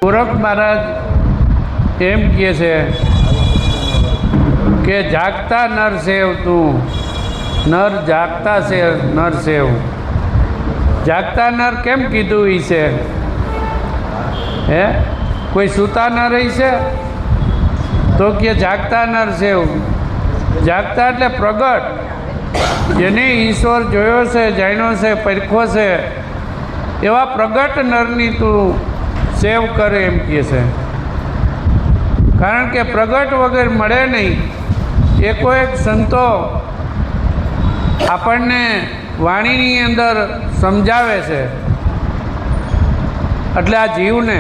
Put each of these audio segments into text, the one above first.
ગોરખ મહારાજ એમ કહે છે કે જાગતા નર સેવ તું, નર જાગતા છે નર સેવ. જાગતા નર કેમ કીધું એ છે? હે કોઈ સૂતા ન રહી છે તો કે જાગતા નર સેવ. જાગતા એટલે પ્રગટ, જેને ઈશ્વર જોયો છે, જાણ્યો છે, પરખો છે, એવા પ્રગટ નરની તું સેવ કરે એમ કહે છે. કારણ કે પ્રગટ વગર મળે નહીં. એકો એક સંતો આપણને વાણીની અંદર સમજાવે છે, એટલે આ જીવને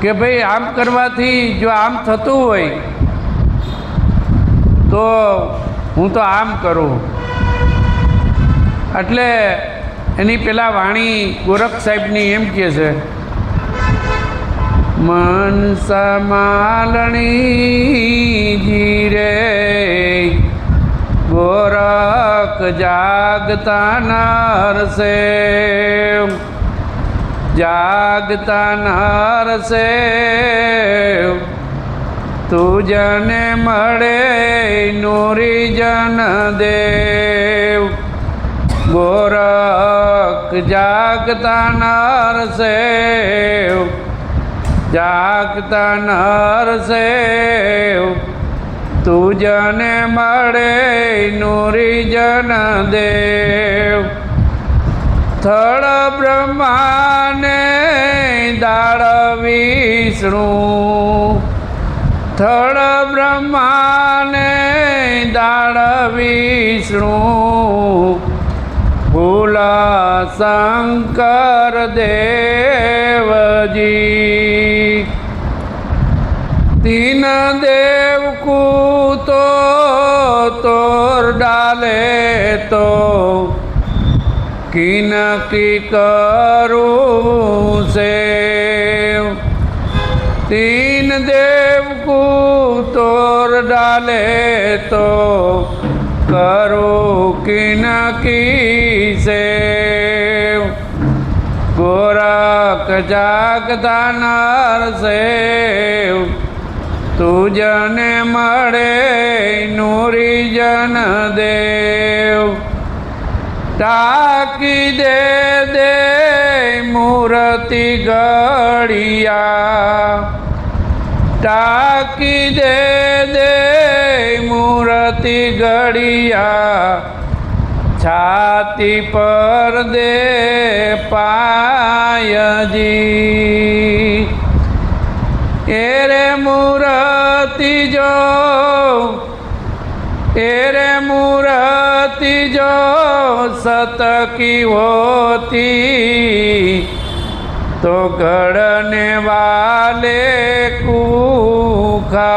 કે ભાઈ આમ કરવાથી જો આમ થતું હોય તો હું તો આમ કરું. એટલે એની પેલા વાણી ગોરખ સાહેબની એમ કહે છે, મન સમાલણી જીરે ગોરખ જાગતા નર સેવ. જાગતા નર સેવ તુજને મળે નૂરી જન દેવ. ગોરખ જાગતા નર સેવ, જાગતા નર સેવ તુજને મળે નૂરી જન દેવ. થળ બ્રહ્માને દાળ વિષ્ણુ, થળ બ્રહ્માને દાળ વિષ્ણુ ભૂલા શંકર દેવજી. તીન દેવ કૂતો તોર ડાલે તો કિનકી કરું સેવ. તીન દેવ કૂતોર ડાલે તો કરું કિનકી સેવ. ગોરખ જાગતા નર સેવ તુજને મળે નૂરી જન દેવ. ટાકી દે દે મૂર્તિ ઘડિયા, ટાકી દે દે મૂર્તિ ઘડિયા છાતી પર દે પાયજી. એરે મૂર્તિ જો, એરે મૂર્તિ જો सत की होती तो गढ़ने वाले कुखाई.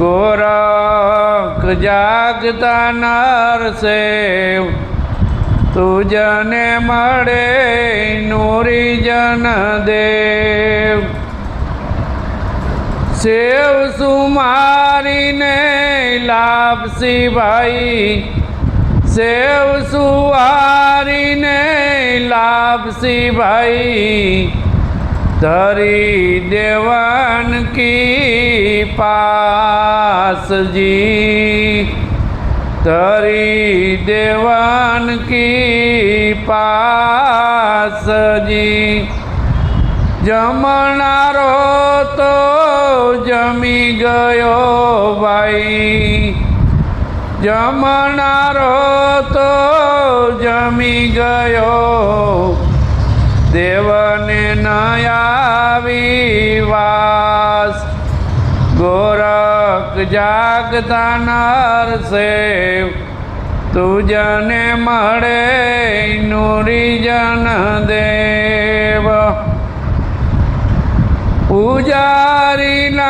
गोरख जागता नर सेव तुजने મળે નૂરી જન દેવ. સેવ સુમારીને લાભસી ભાઈ, સેવ સુવારીને લાભસી ભાઈ ધરી દેવાન કી પાસજી. ધરી દેવાન કી પાસજી. જમનારો તો જમી ગયો ભાઈ, જમનારો તો જમી ગયો દેવને ન આવી વાસ. ગોરખ જાગતા નર સેવ તુજને મળે નૂરી જન દેવ. પૂજારીના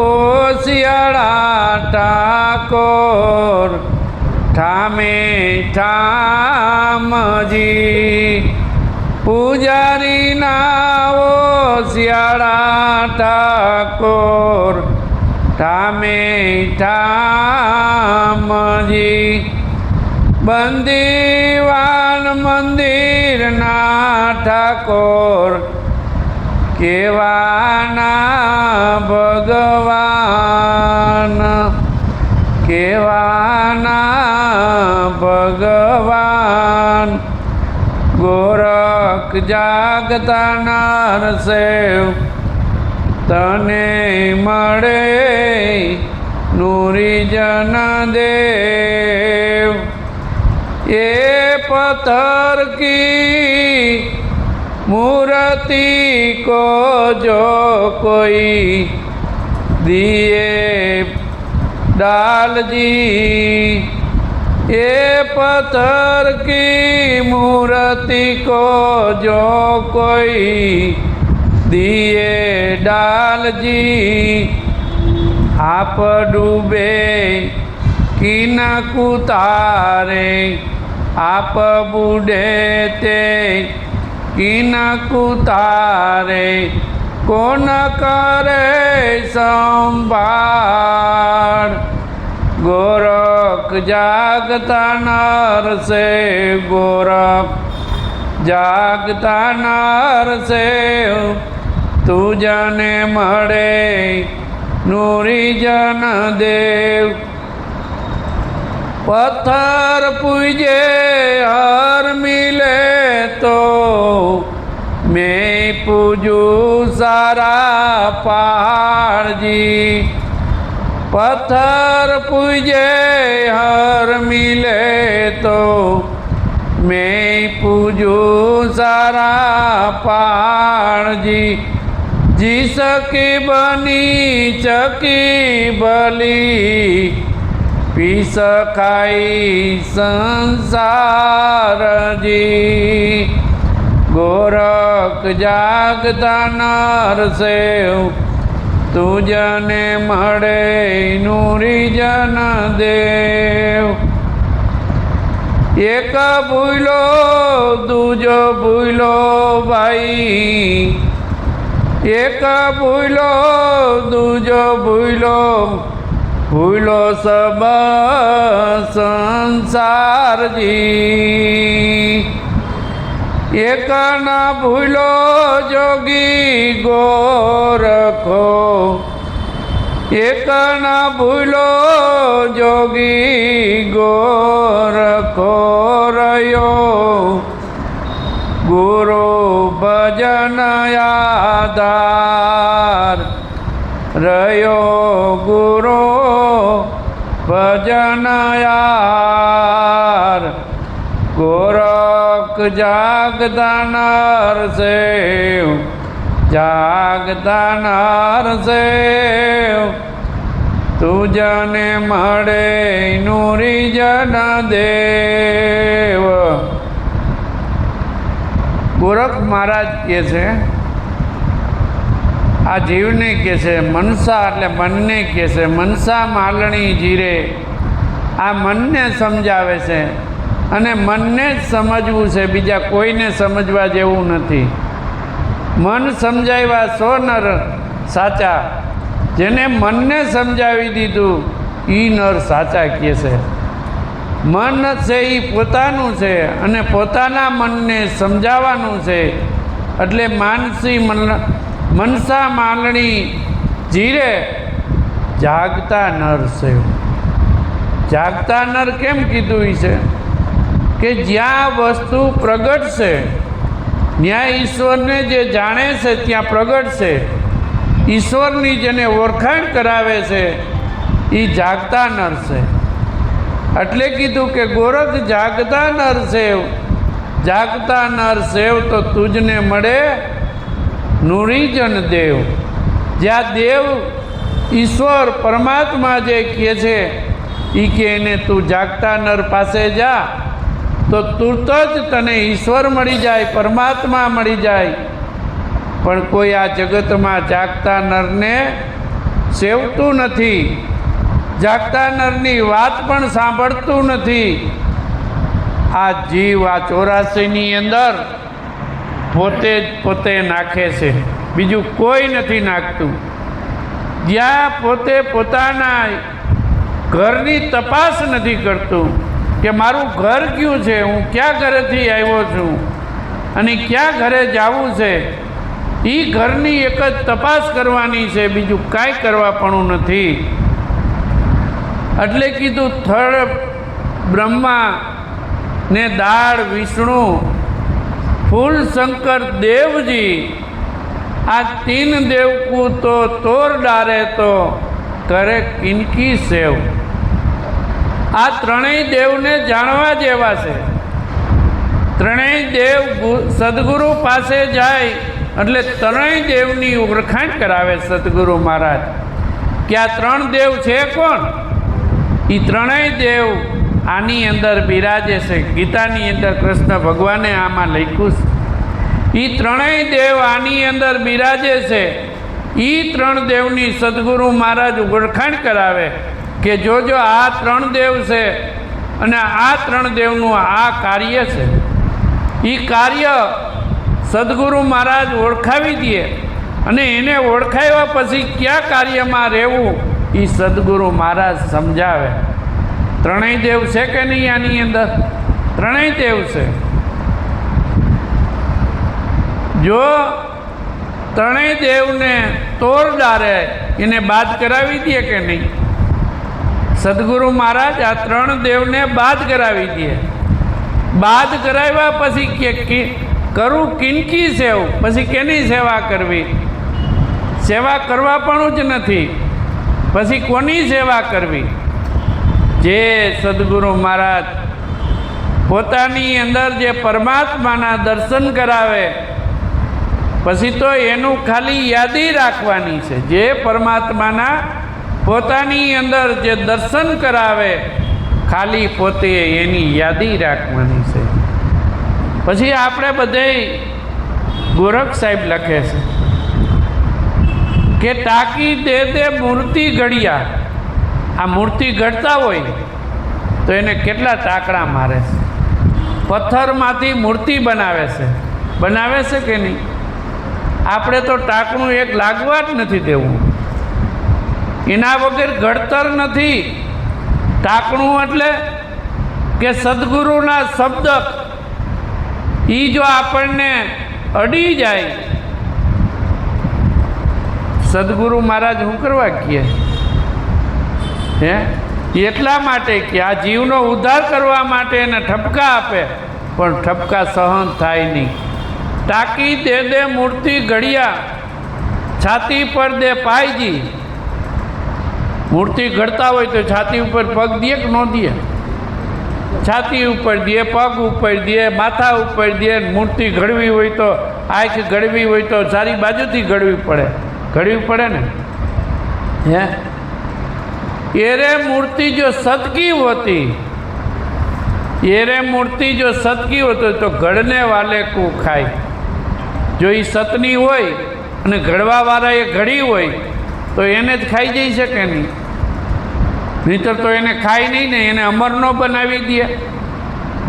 ઓશિયાળા ઠાકોર ઠામે ઠામજી. પૂજારીના ઓશિયાળા ઠાકોર ઠામે ઠામજી. બંદીવાન મંદિરના ઠાકોર કેવાના ભગવાન, કેવાના ભગવાન. ગોરખ જાગતા નરસેવ તને મળે નુરીજન દેવ. એ પથ્થર કી मूर्ति को जो कोई दिए डाल जी, ये पत्थर की मूर्ति को जो कोई दिए डाल जी. आप डूबे कि न कुतारे, आप बूढ़े ते किन कुतारे, कौन करे संभाળ. गोरख जागता नरसेव, गोरख जागता नरसेव तुझने મળે નુરીજન દેવ. पत्थर पूजे हर मिले तो मैं पूजू सारा पहाड़ जी. पत्थर पूजे हर मिले तो मैं पूजू सारा पहाड़ जी. जिसकी बनी चकी बली पी सखाई संसार जी. गोरख जागता नरसेव तुझने મળે નુરીજન દેવ. એક ભૂલો દૂજો ભૂલો ભાઈ, એક ભૂલો દૂજો ભૂલો, ભૂલો સબ સંસાર જી. એક ના ભૂલો જોગી ગોરખો, એક ના ભૂલો જોગી ગોરખો રહ્યો. ગુરુ ભજન આધાર રહ્યો, ગુરુ ભજન યાર. ગોરખ જાગતા નરસેવ, જાગતા નરસેવ તુજને મળે નુરીજન દેવ. ગોરખ મહારાજ કહે છે, આ જીવને કહે છે, મનસા એટલે મનને કહે છે, મનસા માલણી જીરે. આ મનને સમજાવે છે અને મનને જ સમજવું છે, બીજા કોઈને સમજવા જેવું નથી. મન સમજાવ્યા સો નર સાચા. જેને મનને સમજાવી દીધું એ નર સાચા કહે છે. મન છે એ પોતાનું છે અને પોતાના મનને સમજાવવાનું છે. એટલે માનસી મનસા માલણી જીરે જાગતા નર છે. જાગતા નર કેમ કીધું છે કે જ્યાં વસ્તુ પ્રગટ છે ત્યાં ઈશ્વરને જે જાણે છે ત્યાં પ્રગટ છે. ઈશ્વરની જેને ઓળખાણ કરાવે છે એ જાગતા નર છે. એટલે કીધું કે ગોરખ જાગતા નર સેવ, જાગતા નર સેવ તો તુજને મળે નુરીજન દેવ. જ્યાં દેવ ઈશ્વર પરમાત્મા જે કહે છે એ કે એને તું જાગતા નર પાસે જા તો તુરત જ તને ઈશ્વર મળી જાય, પરમાત્મા મળી જાય. પણ કોઈ આ જગતમાં જાગતા નરને સેવતું નથી, જાગતા નરની વાત પણ સાંભળતું નથી. આ જીવ આ 84ની અંદર પોતે જ પોતે નાખે છે, બીજું કોઈ નથી નાખતું. જ્યાં પોતે પોતાના ઘરની તપાસ નથી કરતું, કે મારું ઘર કયું છે, હું ક્યાં ઘરેથી આવ્યો છું અને ક્યાં ઘરે જવું છે, એ ઘરની એક જ તપાસ કરવાની છે, બીજું કાંઈ કરવા પણ નથી. એટલે કીધું થળ બ્રહ્મા ને દાળ વિષ્ણુ ફૂલ શંકર દેવજી, આ તીન દેવકુ તો તોર ડારે તો કરે કિનકી સેવ. આ ત્રણેય દેવને જાણવા જેવા છે. ત્રણેય દેવ સદગુરુ પાસે જાય એટલે ત્રણેય દેવની ઓળખાણ કરાવે સદગુરુ મહારાજ કે આ ત્રણ દેવ છે કોણ. એ ત્રણેય દેવ આની અંદર બિરાજે છે. ગીતાની અંદર કૃષ્ણ ભગવાને આમાં લખ્યું છે. એ ત્રણેય દેવ આની અંદર બિરાજે છે. એ ત્રણ દેવની સદગુરુ મહારાજ ઓળખાણ કરાવે કે જોજો આ ત્રણ દેવ છે અને આ ત્રણ દેવનું આ કાર્ય છે. એ કાર્ય સદગુરુ મહારાજ ઓળખાવી દે અને એને ઓળખાવ્યા પછી કયા કાર્યમાં રહેવું એ સદગુરુ મહારાજ સમજાવે. ત્રણેય દેવ છે કે નહીં આની અંદર? ત્રણેય દેવ છે. જો ત્રણેય દેવને તોરદારે એને બાદ કરાવી દે કે નહીં? સદગુરુ મહારાજ આ ત્રણ દેવને બાદ કરાવી દે. બાદ કરાવ્યા પછી કે કરું કિનકી સેવ, પછી કેની સેવા કરવી? સેવા કરવા પણ જ નથી. પછી કોની સેવા કરવી? જે સદગુરુ મહારાજ પોતાની અંદર જે પરમાત્માના દર્શન કરાવે પછી તો એનું ખાલી યાદી રાખવાની છે. જે પરમાત્માના પોતાની અંદર જે દર્શન કરાવે ખાલી પોતે એની યાદી રાખવાની છે. પછી આપણે બધે ગોરખ સાહેબ લખે છે કે ટાંકી દે દે મૂર્તિ ઘડિયા. આ મૂર્તિ ઘડતા હોય તો એને કેટલા ટાંકડા મારે છે. પથ્થરમાંથી મૂર્તિ બનાવે છે. બનાવે છે કે નહીં? આપણે તો ટાંકણું એક લાગવા જ નથી દેવું. એના વગર ઘડતર નથી. ટાંકણું એટલે કે સદગુરુના શબ્દ એ જો આપણને અડી જાય, સદગુરુ મહારાજ શું કરવા કહે હે? એટલા માટે કે આ જીવનો ઉદ્ધાર કરવા માટે એને ઠપકા આપે, પણ ઠપકા સહન થાય નહીં. ટાંકી દે દે મૂર્તિ ઘડિયા, છાતી પર દે પાયજી. મૂર્તિ ઘડતા હોય તો છાતી ઉપર પગ દે કે ન દે? છાતી ઉપર દે, પગ ઉપર દે, માથા ઉપર દે. મૂર્તિ ઘડવી હોય તો આંખ ઘડવી હોય તો સારી બાજુથી ઘડવી પડે. ઘડવી પડે ને હે? એરે મૂર્તિ જો સતકી હોતી, એરે મૂર્તિ જો સતકી હોતી તો ઘડને વાલે કો ખાય. જો એ સતની હોય અને ઘડવાવાળા એ ઘડી હોય તો એને જ ખાઈ જઈ શકે નહીં. નહીંતર તો એને ખાય નહીં ને, એને અમર ન બનાવી દે.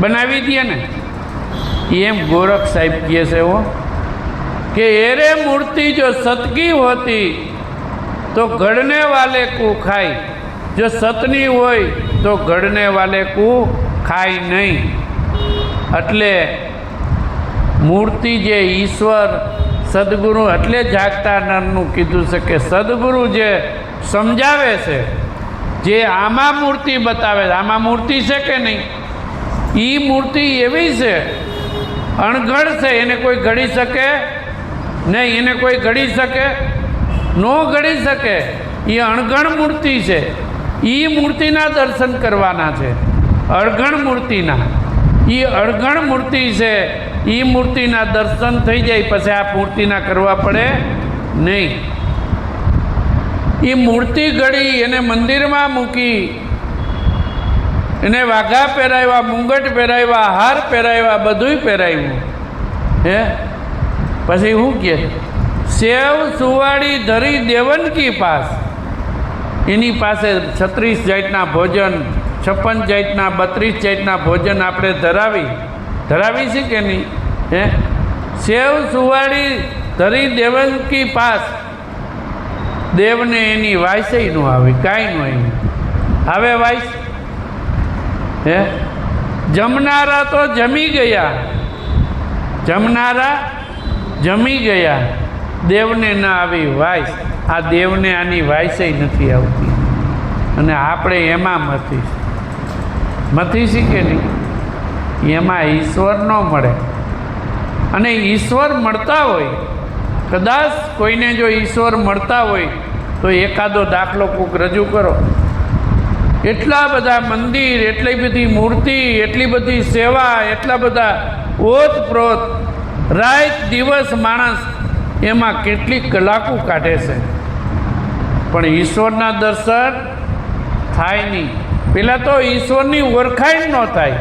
બનાવી દે ને. એમ ગોરખ સાહેબ કહે છે હો કે એરે મૂર્તિ જો સતકી હોતી તો ગઢને વાલે કુ ખાય. જો સતની હોય તો ગઢને વાલે કુ ખાય નહીં. એટલે મૂર્તિ જે ઈશ્વર સદગુરુ એટલે જાગતા નરનું કીધું છે કે સદગુરુ જે સમજાવે છે, જે આમાં મૂર્તિ બતાવે છે, આમાં મૂર્તિ છે કે નહીં? એ મૂર્તિ એવી છે અણઘડ છે. એને કોઈ ઘડી શકે નહીં. એને કોઈ ઘડી શકે? ન ઘડી શકે. એ અણઘડ મૂર્તિ છે. એ મૂર્તિના દર્શન કરવાના છે. અણઘડ મૂર્તિના. એ અણઘડ મૂર્તિ છે. એ મૂર્તિના દર્શન થઈ જાય પછી આ મૂર્તિના કરવા પડે નહીં. એ મૂર્તિ ઘડી એને મંદિરમાં મૂકી, એને વાઘા પહેરાવ્યા, મુંગટ પહેરાવ્યા, હાર પહેરાવ્યા, બધુંય પહેરાવ્યું હે. પછી શું કહે? સેવ સુવાડી ધરી દેવનકી પાસ. એની પાસે 36 જાતના ભોજન, 56 જાતના, 32 જાતના ભોજન આપણે ધરાવી છે કે નહીં હે? સેવ સુવાડી ધરી દેવનકી પાસ. દેવને એની વાયસય ન આવે, કાંઈ ન આવે. હવે વાયસ હે જમનારા તો જમી ગયા, જમનારા જમી ગયા, દેવને ના આવી વાઈસ. આ દેવને આની વાઈસે નથી આવતી, અને આપણે એમાં મથી કે નહીં, એમાં ઈશ્વર ન મળે. અને ઈશ્વર મળતા હોય, કદાચ કોઈને જો ઈશ્વર મળતા હોય તો એકાદો દાખલો કોક રજૂ કરો. એટલા બધા મંદિર, એટલી બધી મૂર્તિ, એટલી બધી સેવા, એટલા બધા ઓતપ્રોત, રાત દિવસ માણસ એમાં કેટલી કલાકો કાઢે છે, પણ ઈશ્વરના દર્શન થાય નહીં. પહેલાં તો ઈશ્વરની ઓળખાણ ન થાય.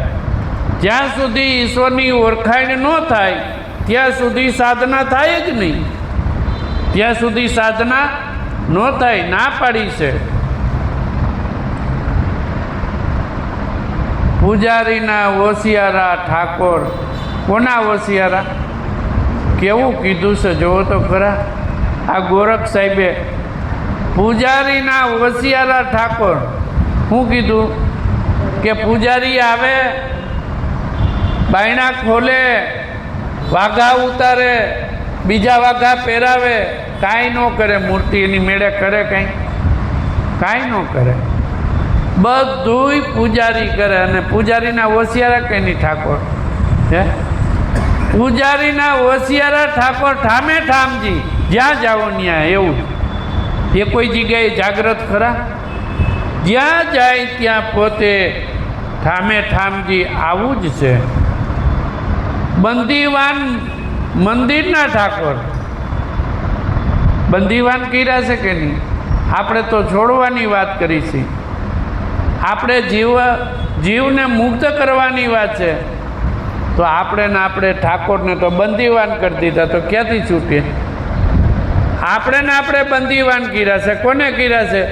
જ્યાં સુધી ઈશ્વરની ઓળખાણ ન થાય ત્યાં સુધી સાધના થાય જ નહીં. ત્યાં સુધી સાધના ન થાય, ના પાડી છે. પૂજારીના હોશિયારા ઠાકોર. કોના હોશિયારા? કેવું કીધું છે જોવો તો ખરા. આ ગોરખ સાહેબે પૂજારીના હોશિયારા ઠાકોર. શું કીધું? કે પૂજારી આવે, બાયણા ખોલે, વાઘા ઉતારે, બીજા વાઘા પહેરાવે, કાંઈ ન કરે. મૂર્તિ એની મેળે કરે? કાંઈ ન કરે. બધુંય પૂજારી કરે. અને પૂજારીના હોશિયારા કંઈની ઠાકોર? હે, પૂજારીના હોશિયારા ઠાકોર ઠામે ઠામજી, જ્યાં જાઓ ત્યાં. એવું એ કોઈ જગ્યાએ જાગ્રત ખરા? જ્યાં જાય ત્યાં પોતે ઠામે ઠામજી. આવું જ છે. બંદીવાન મંદિરના ઠાકોર. બંદીવાન કર્યા છે કે નહીં? આપણે તો છોડવાની વાત કરી છે. આપણે જીવને મુક્ત કરવાની વાત છે, તો આપણે ઠાકોરને તો બંદીવાન કરી દીધા, તો ક્યાંથી છૂટે? આપણે બંદીવાન કર્યા છે. કોને કર્યા છે?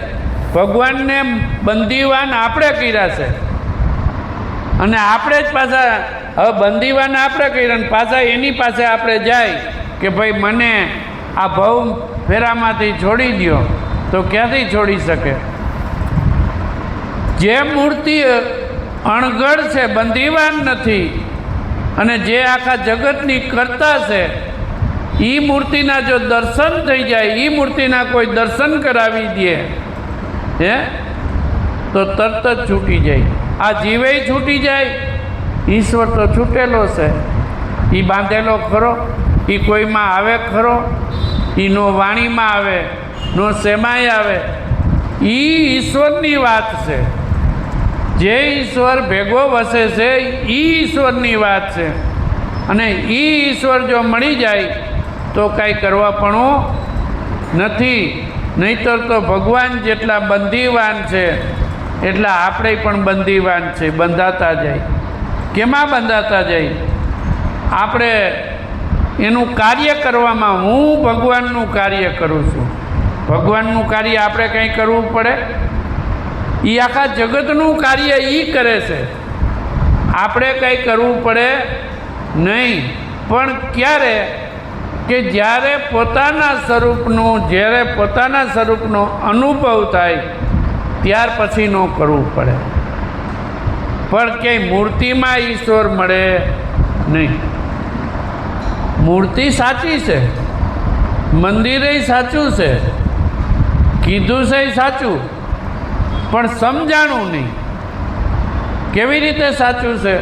ભગવાનને બંદીવાન આપણે કર્યા છે. અને આપણે જ પાછા હવે બંદીવાન આપણે કર્યા, ને પાછા એની પાસે આપણે જાય કે ભાઈ મને આ ભવ ફેરામાંથી છોડી દો, તો ક્યાંથી છોડી શકે? જે મૂર્તિ અણઘડ છે, બંદીવાન નથી, અને જે આખા જગતની કરતા છે, એ મૂર્તિના જો દર્શન થઈ જાય, એ મૂર્તિના કોઈ દર્શન કરાવી દે હે, તો તરત જ છૂટી જાય. આ જીવે છૂટી જાય, ઈશ્વર તો છૂટેલો છે. એ બાંધેલો ખરો? એ કોઈમાં આવે ખરો? એ નો વાણીમાં આવે, નો શેમાય આવે. એ ઈશ્વરની વાત છે. જે ઈશ્વર ભેગો વસે છે, એ ઈશ્વરની વાત છે. અને એ ઈશ્વર જો મળી જાય તો કાંઈ કરવા પણ નથી. નહીંતર તો ભગવાન જેટલા બંદીવાન છે એટલા આપણે પણ બંદીવાન છે. બંધાતા જાય. કેમાં બંધાતા જાય? આપણે એનું કાર્ય કરવામાં. હું ભગવાનનું કાર્ય કરું છું. ભગવાનનું કાર્ય આપણે કંઈ કરવું પડે? એ આખા જગતનું કાર્ય એ કરે છે. આપણે કંઈ કરવું પડે નહીં. પણ ક્યારે? કે જ્યારે પોતાના સ્વરૂપનો અનુભવ થાય ત્યાર પછી ન કરવું પડે. પણ ક્યાંય મૂર્તિમાં ઈશ્વર મળે નહીં. મૂર્તિ સાચી છે, મંદિરે સાચું છે, કીધું છે સાચું, પણ સમજાણું નહીં. કેવી રીતે સાચું છે?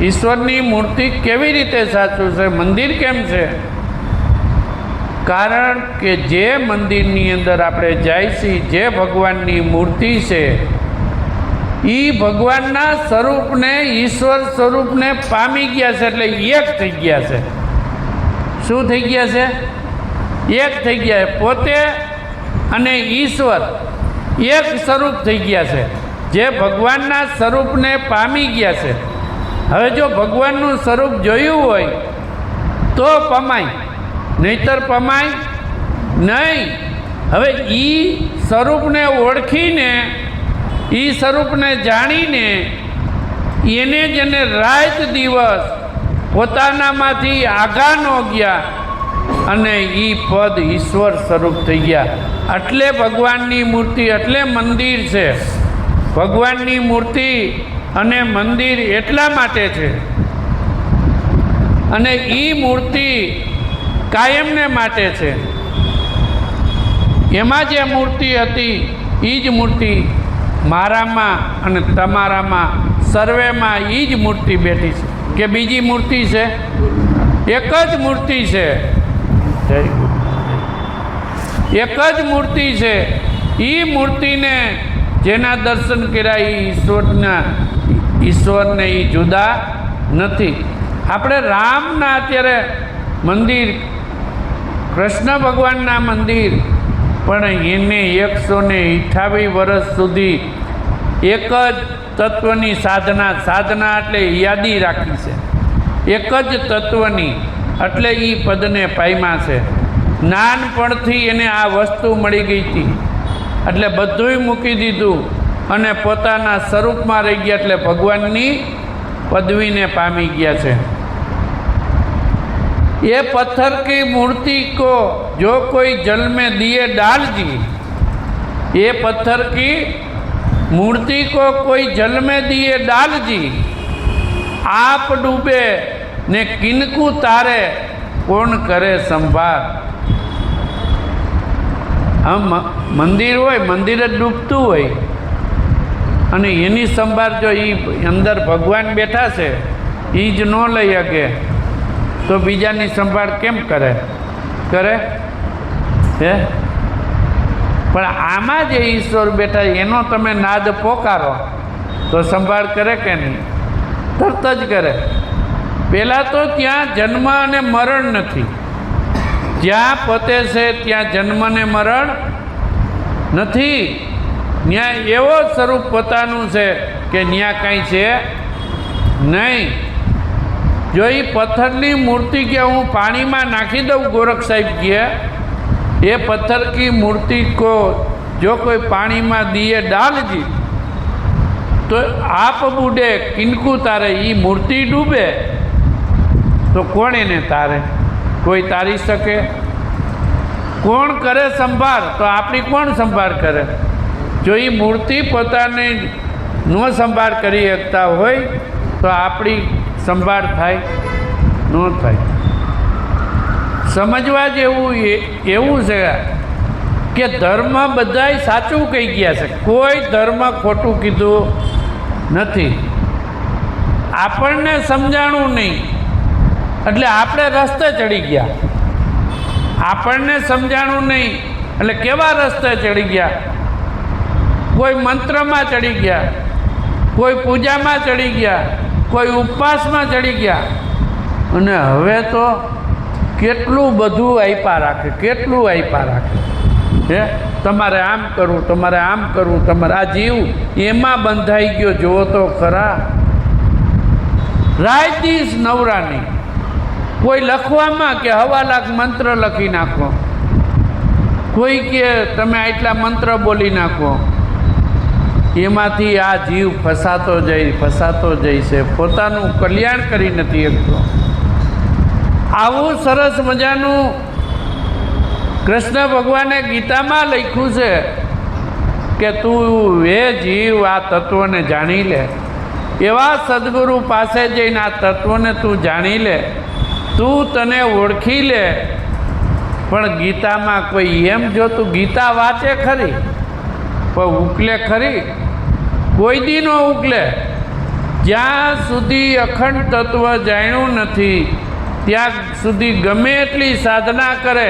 ઈશ્વરની મૂર્તિ કેવી રીતે સાચું છે? મંદિર કેમ છે? કારણ કે જે મંદિરની અંદર આપણે જાય છીએ, જે ભગવાનની મૂર્તિ છે, એ ભગવાનના સ્વરૂપને, ઈશ્વર સ્વરૂપને પામી ગયા છે. એટલે એક થઈ ગયા છે. શું થઈ ગયા છે? એક થઈ ગયા. પોતે અને ઈશ્વર એક સ્વરૂપ થઈ ગયા છે. જે ભગવાનના સ્વરૂપને પામી ગયા છે. હવે જો ભગવાનનું સ્વરૂપ જોયું હોય તો પમાય, નહીતર પમાય નહીં. હવે એ સ્વરૂપને ઓળખીને, એ સ્વરૂપને જાણીને, એને જેને રાત દિવસ પોતાનામાંથી આઘા ન ગયા અને એ પદ ઈશ્વર સ્વરૂપ થઈ ગયા. એટલે ભગવાનની મૂર્તિ, એટલે મંદિર છે. ભગવાનની મૂર્તિ અને મંદિર એટલા માટે છે, અને એ મૂર્તિ કાયમને માટે છે. એમાં જે મૂર્તિ હતી એ જ મૂર્તિ મારામાં અને તમારામાં સર્વેમાં એ જ મૂર્તિ બેઠી છે. કે બીજી મૂર્તિ છે? એક જ મૂર્તિ છે. એક જ મૂર્તિ છે. એ મૂર્તિને જેના દર્શન કર્યા એ ઈશ્વરને એ જુદા નથી. આપણે રામના અત્યારે મંદિર, કૃષ્ણ ભગવાનના મંદિર, પણ એને 128 વર્ષ સુધી એક જ તત્વની સાધના એટલે યાદી રાખી છે. એક જ તત્વની, એટલે એ પદને પામ્યા છે. નાનપણથી એને આ વસ્તુ મળી ગઈ હતી, એટલે બધુંય મૂકી દીધું અને પોતાના સ્વરૂપમાં રહી ગયા, એટલે ભગવાનની પદવીને પામી ગયા છે. ये पत्थर की मूर्ति को जो कोई जल में दिए डाल दी, ये पत्थर की मूर्ति को कोई जल में दिए डाल दी, आप डूबे ने किनको तारे, कौन करे संभार. हम मंदिर होय, मंदिर ज डूबતું હોય અને એની સંભાળ જો એ અંદર ભગવાન બેઠા છે એ જ ન લઈ શકે તો બીજાની સંભાળ કેમ કરે? હે? પણ આમાં જે ઈશ્વર બેઠા એનો તમે નાદ પોકારો તો સંભાળ કરે કે નહીં? તરત જ કરે. પહેલાં તો ત્યાં જન્મ અને મરણ નથી. જ્યાં પોતે છે ત્યાં જન્મ ને મરણ નથી. ત્યાં એવો સ્વરૂપ પોતાનું છે કે ત્યાં કાંઈ છે નહીં. જો એ પથ્થરની મૂર્તિ કે હું પાણીમાં નાખી દઉં, ગોરખ સાહેબ કહે, એ પથ્થર की मूर्ति को जो कोई पानी में दिए डाल दी तो आप बूढ़े किनको तारे. ये मूर्ति डूबे तो कौन એને તારે? કોઈ તારી શકે? કોણ કરે સંભાળ? તો આપણી કોણ સંભાળ કરે? જો એ મૂર્તિ પોતાને ન સંભાળ કરી શકતા હોય તો આપણી સંભાળ થાય? ન થાય. સમજવા જેવું એવું છે કે ધર્મ બધાય સાચું કહી ગયા છે, કોઈ ધર્મ ખોટું કીધું નથી. આપણને સમજાણું નહીં એટલે આપણે રસ્તે ચડી ગયા. આપણને સમજાણું નહીં એટલે કેવા રસ્તે ચડી ગયા? કોઈ મંત્રમાં ચડી ગયા, કોઈ પૂજામાં ચડી ગયા, કોઈ ઉપવાસમાં ચડી ગયા, અને હવે તો કેટલું બધું આપ્યા રાખે, કેટલું આપ્યા રાખે. હે, તમારે આમ કરવું, તમારે આમ કરવું, તમારે આ જીવ એમાં બંધાઈ ગયો. જુઓ તો ખરા, રાયદીશ નવરાની. કોઈ લખવામાં કે 1.25 લાખ મંત્ર લખી નાખો, કોઈ કે તમે આટલા મંત્ર બોલી નાખો. એમાંથી આ જીવ ફસાતો જાય છે, પોતાનું કલ્યાણ કરી નથી શકતો. આવું સરસ મજાનું કૃષ્ણ ભગવાને ગીતામાં લખ્યું છે કે તું હે જીવ આ તત્વને જાણી લે. એવા સદગુરુ પાસે જઈને આ તત્વને તું જાણી લે, તું તને ઓળખી લે. પણ ગીતામાં કોઈ એમ જો તું ગીતા વાંચે ખરી પણ ઉકલે ખરી? કોઈ દી ન ઉકલે. જ્યાં સુધી અખંડ તત્વ જાણ્યું નથી ત્યાં સુધી ગમે એટલી સાધના કરે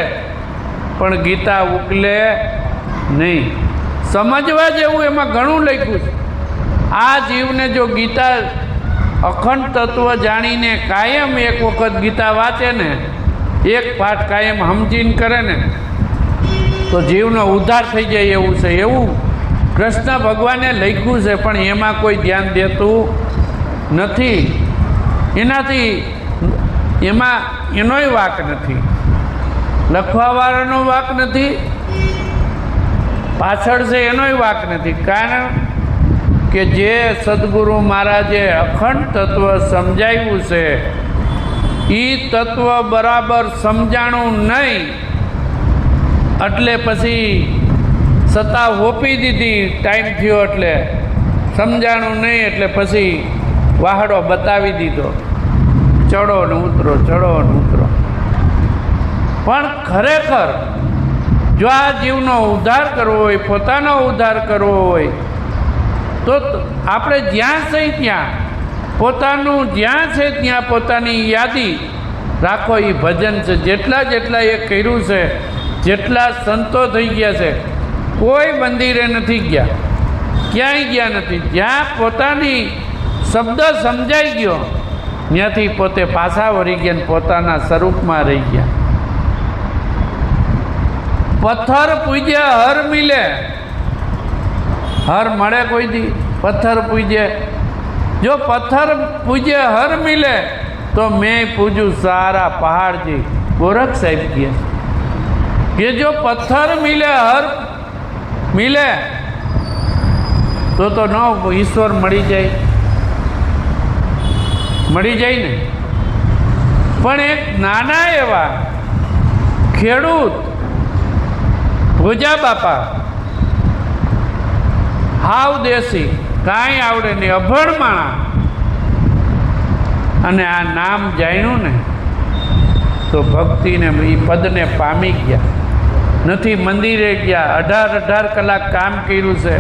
પણ ગીતા ઉકલે નહીં. સમજવા જેવું એમાં ઘણું લખ્યું છે. આ જીવને જો ગીતા અખંડ તત્વ જાણીને કાયમ એક વખત ગીતા વાંચે ને, એક પાઠ કાયમ સમજીને કરે ને, તો જીવનો ઉદ્ધાર થઈ જાય એવું છે. એવું કૃષ્ણ ભગવાને લખ્યું છે, પણ એમાં કોઈ ધ્યાન દેતું નથી. એનાથી એમાં એનોય વાંક નથી, લખવાવાળાનો વાંક નથી, પાછળ છે એનોય વાંક નથી. કારણ કે જે સદગુરુ મહારાજે અખંડ તત્વ સમજાવ્યું છે એ તત્વ બરાબર સમજાણું નહીં એટલે પછી સત્તા હોપી દીધી. ટાઈમ થયો એટલે સમજાણું નહીં એટલે પછી વાહડો બતાવી દીધો, ચડો ને ઉતરો, ચડો ને ઉતરો. પણ ખરેખર જો આ જીવનો ઉદ્ધાર કરવો હોય, પોતાનો ઉદ્ધાર કરવો હોય, તો આપણે જ્યાં છે ત્યાં પોતાનું, જ્યાં છે ત્યાં પોતાની યાદી રાખો. એ ભજન છે, જેટલા જેટલા એ કર્યું છે, જેટલા સંતો થઈ ગયા છે, કોઈ મંદિરે નથી ગયા, ક્યાંય ગયા નથી. જ્યાં પોતાની શબ્દ સમજાઈ ગયો ત્યાંથી પોતે પાછા વળી ગયા, પોતાના સ્વરૂપમાં રહી ગયા. પથ્થર પૂજ્ય હર મિલે. હર મળે કોઈ દી? પથ્થર પૂજ્ય. જો પથ્થર પૂજ્ય હર મિલે તો મેં પૂજું સારા પહાડજી. ગોરખ સાહેબ કહે કે જો પથ્થર મિલે, હર મિલે તો ન ઈશ્વર મળી જાય, મળી જાય ને. પણ એક નાના એવા ખેડૂત ભોજા બાપા, હાવ દેશી, કાંઈ આવડે નહીં, અભણ માણા, અને આ નામ જાણ્યું ને તો ભક્તિને એ પદને પામી ગયા. નથી મંદિરે ગયા, 18 કલાક કામ કર્યું છે,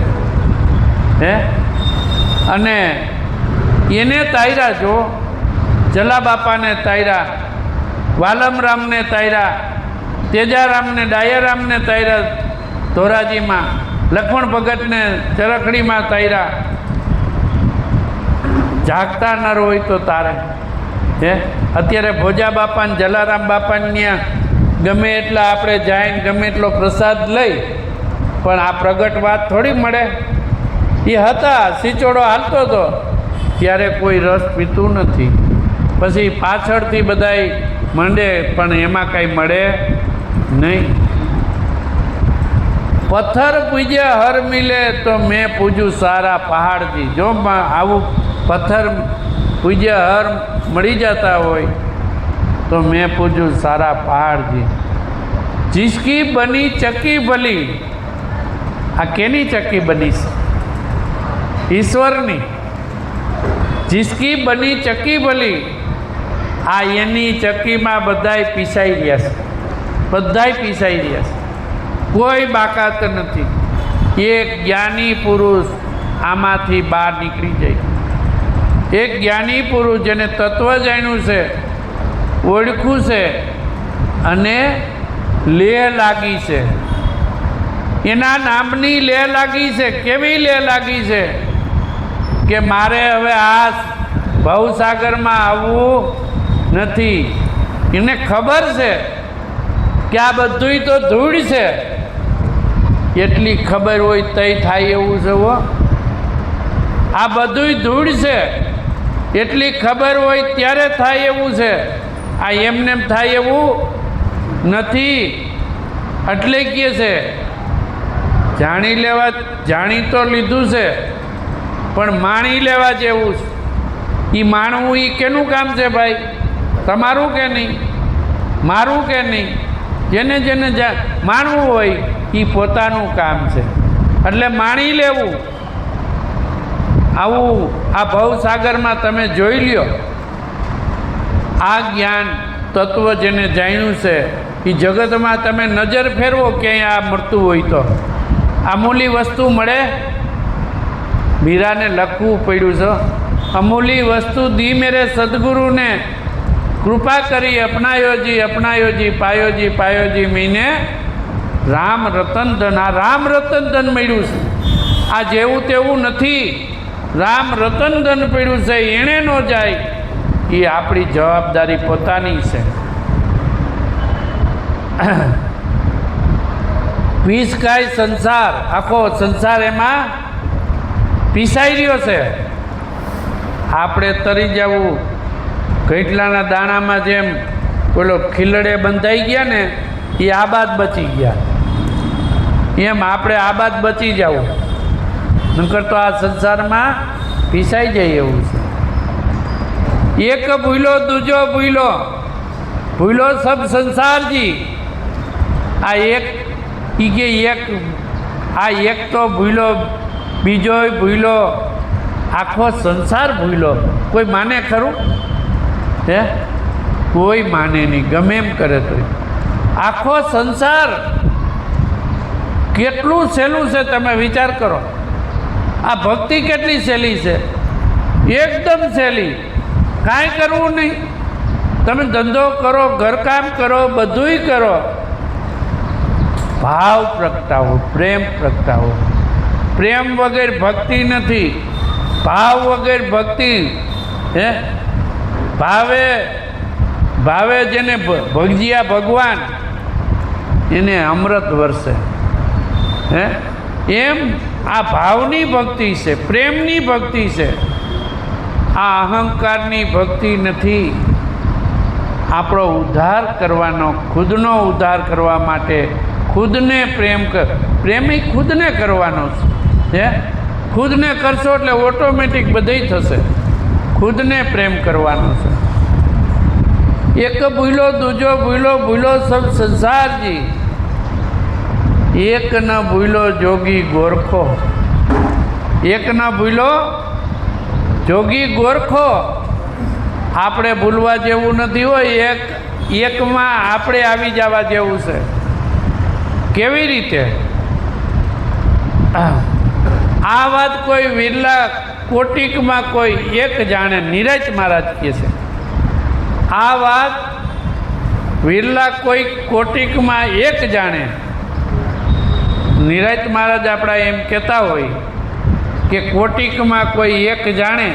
હે, અને એને તાયરા. જો જલા બાપાને તાયરા, વાલમરામને તાયરા, તેજારામને, ડાયારામને તાયરા, ધોરાજીમાં લક્ષ્મણ ભગતને ચરખડીમાં તાયરા. જાગતા નર હોય તો તારે, હે. અત્યારે ભોજા બાપાને, જલારામ બાપાને ત્યાં ગમે એટલા આપણે જઈને ગમે એટલો પ્રસાદ લઈ, પણ આ પ્રગટ વાત થોડી મળે. એ હતા, સિચોડો હાલતો હતો ત્યારે કોઈ રસ પીતું નથી. પછી પાછળથી બધાય મંડે, પણ એમાં કાંઈ મળે નહીં. પથ્થર પૂજ્ય હર મિલે તો મેં પૂજું સારા પહાડજી. જો આવું પથ્થર પૂજ્ય હર મળી જતા હોય તો મેં પૂજું સારા પહાડજી. जिसकी बनी चक्की भली. આ કેની ચક્કી બની છે? ઈશ્વરની. जिसकी बनी चक्की भली. આ એની ચક્કીમાં બધાય પીસાઈ રહ્યા છે, બધાય પીસાઈ રહ્યા છે, કોઈ બાકાત નથી. એક જ્ઞાની પુરુષ આમાંથી બહાર નીકળી જાય. એક જ્ઞાની પુરુષ જેને તત્વ જાણ્યું છે, ઓળખ્યું છે અને લેહ લાગી છે, એના નામની લેહ લાગી છે. કેવી લેહ લાગી છે કે મારે હવે આ ભવસાગરમાં આવવું નથી. એને ખબર છે કે આ બધુંય તો ધૂળ છે. એટલી ખબર હોય તઈ થાય એવું છે. હો, આ બધુંય ધૂળ છે એટલી ખબર હોય ત્યારે થાય એવું છે. આ એમને એમ થાય એવું નથી. એટલે કહે છે જાણી લેવા, જાણી તો લીધું છે પણ માણી લેવા જેવું છે. એ માણવું એ કેનું કામ છે ભાઈ? તમારું કે નહીં? મારું કે નહીં? જેને જેને માણવું હોય એ પોતાનું કામ છે. એટલે માણી લેવું. આવું આ ભવસાગરમાં તમે જોઈ લ્યો. આ જ્ઞાન તત્વ જેને જાણ્યું છે એ જગતમાં તમે નજર ફેરવો ક્યાંય આ મળતું હોય તો. અમૂલી વસ્તુ મળે. મીરાને લખવું પડ્યું છે, અમૂલી વસ્તુ દી મેરે સદગુરુને કૃપા કરી અપનાયોજી અપનાયોજી પાયોજી પાયોજી મીને રામ રતન ધન. આ રામ રતન ધન મળ્યું છે. આ જેવું તેવું નથી. રામ રતન ધન પડ્યું છે. એણે ન જાય એ આપણી જવાબદારી પોતાની છે. પીસકાય સંસાર, આખો સંસાર એમાં પીસાઈ રહ્યો છે. આપણે તરી જવું ઘેટલાના દાણામાં જેમ પેલો ખીલડે બંધાઈ ગયા ને એ આબાદ બચી ગયા, એમ આપણે આબાદ બચી જવું. નકર તો આ સંસારમાં પીસાઈ જાય એવું છે. એક ભૂલો દૂજો ભૂલો, ભૂલો સબ સંસારજી. આ એક ઈ કે એક, આ એક તો ભૂલો, બીજોય ભૂલો, આખો સંસાર ભૂલ્યો. કોઈ માને ખરું? હે? કોઈ માને નહીં, ગમે એમ કરે તો. આખો સંસાર કેટલું સહેલું છે તમે વિચાર કરો. આ ભક્તિ કેટલી સહેલી છે, એકદમ સહેલી. કાંઈ કરવું નહીં, તમે ધંધો કરો, ઘરકામ કરો, બધુંય કરો, ભાવ પ્રગટાવો, પ્રેમ પ્રગટાવો. પ્રેમ વગર ભક્તિ નથી, ભાવ વગર ભક્તિ. હે? ભાવે ભાવે જેને ભગજિયા ભગવાન એને અમૃત વરસે. હે? એમ આ ભાવની ભક્તિ છે, પ્રેમની ભક્તિ છે. આ અહંકારની ભક્તિ નથી. આપણો ઉદ્ધાર કરવાનો, ખુદનો ઉદ્ધાર કરવા માટે ખુદને પ્રેમ પ્રેમી ખુદને કરવાનો છે. હે? ખુદને કરશો એટલે ઓટોમેટિક બધું થશે. ખુદને પ્રેમ કરવાનો છે. એક ભૂલો દૂજો ભૂલો સબ સંસારજી, એક ન ભૂલો જોગી ગોરખો. એક ન ભૂલો જોગી ગોરખો. આપણે ભૂલવા જેવું નથી હોય, એકમાં આપણે આવી જવા જેવું છે. કેવી રીતે? આ વાત કોઈ વિરલા કોટિકમાં કોઈ એક જાણે. નીરજ મહારાજ કહે છે આ વાત વિરલા કોઈ કોટિકમાં એક જાણે. નીરજ મહારાજ આપણા એમ કહેતા હોય કે કોટિકમાં કોઈ એક જાણે,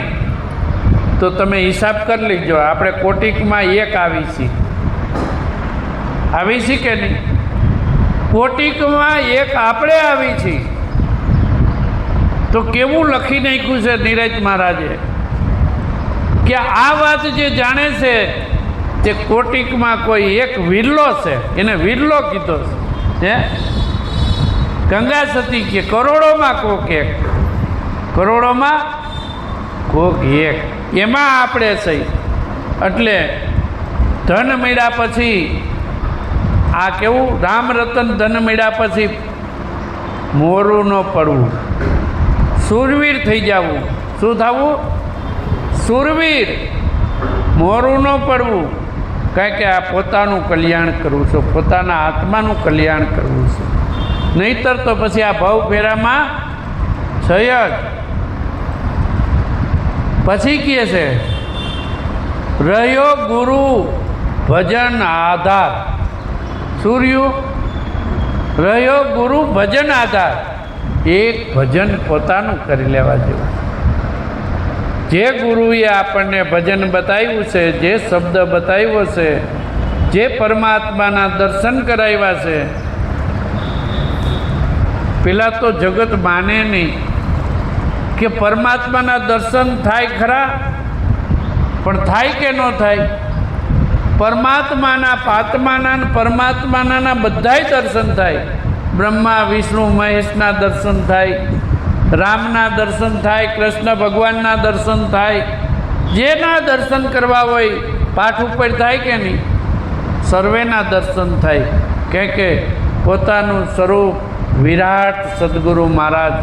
તો તમે હિસાબ કરી લીજો. આપણે કોટિકમાં એક આવી છીએ. આવી છીએ કે નહીં? કોટિકમાં એક આપણે આવી છીએ. તો કેવું લખી નાખ્યું છે નીરજ મહારાજે કે આ વાત જે જાણે છે તે કોટિકમાં કોઈ એક વિરલો છે. એને વિરલો કીધો છે. ગંગા સતી કે કરોડોમાં કોક એક, કરોડોમાં કોક એક, એમાં આપણે છીએ. એટલે ધન મળ્યા પછી આ કેવું, રામ રતન ધન મળ્યા પછી મોરું ન પડવું, શૂરવીર થઈ જવું. શું થવું? શૂરવીર. મોરું ન પડવું. કારણ કે આ પોતાનું કલ્યાણ કરવું છે, પોતાના આત્માનું કલ્યાણ કરવું છે. નહીતર તો પછી આ ભાવ ફેરામાં છે જ. પછી કહે છે રહ્યો ગુરુ ભજન આધાર. સૂર્યું રહ્યો ગુરુ ભજન આધાર. એક ભજન પોતાનું કરી લેવા જેવું. જે ગુરુએ આપણને ભજન બતાવ્યું છે, જે શબ્દ બતાવ્યો છે, જે પરમાત્માના દર્શન કરાવ્યા છે, પેલા તો જગત માને નહીં કે પરમાત્માના દર્શન થાય ખરા, પણ થાય કે ન થાય? પરમાત્માના પાત્માના પરમાત્માના બધાય દર્શન થાય. બ્રહ્મા વિષ્ણુ મહેશના દર્શન થાય, રામના દર્શન થાય, કૃષ્ણ ભગવાનના દર્શન થાય. જેના દર્શન કરવા હોય પાઠ ઉપર થાય કે નહીં? સર્વેના દર્શન થાય. કે પોતાનું સ્વરૂપ વિરાટ સદગુરુ મહારાજ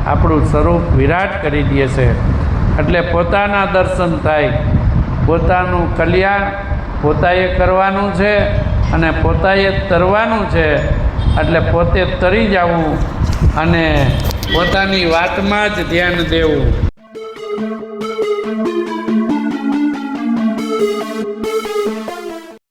આપણું સ્વરૂપ વિરાટ કરી દે છે. એટલે પોતાના દર્શન થાય. પોતાનું કલ્યાણ પોતાએ કરવાનું છે અને પોતાએ તરવાનું છે. એટલે પોતે તરી જવું અને પોતાની વાતમાં જ ધ્યાન દેવું.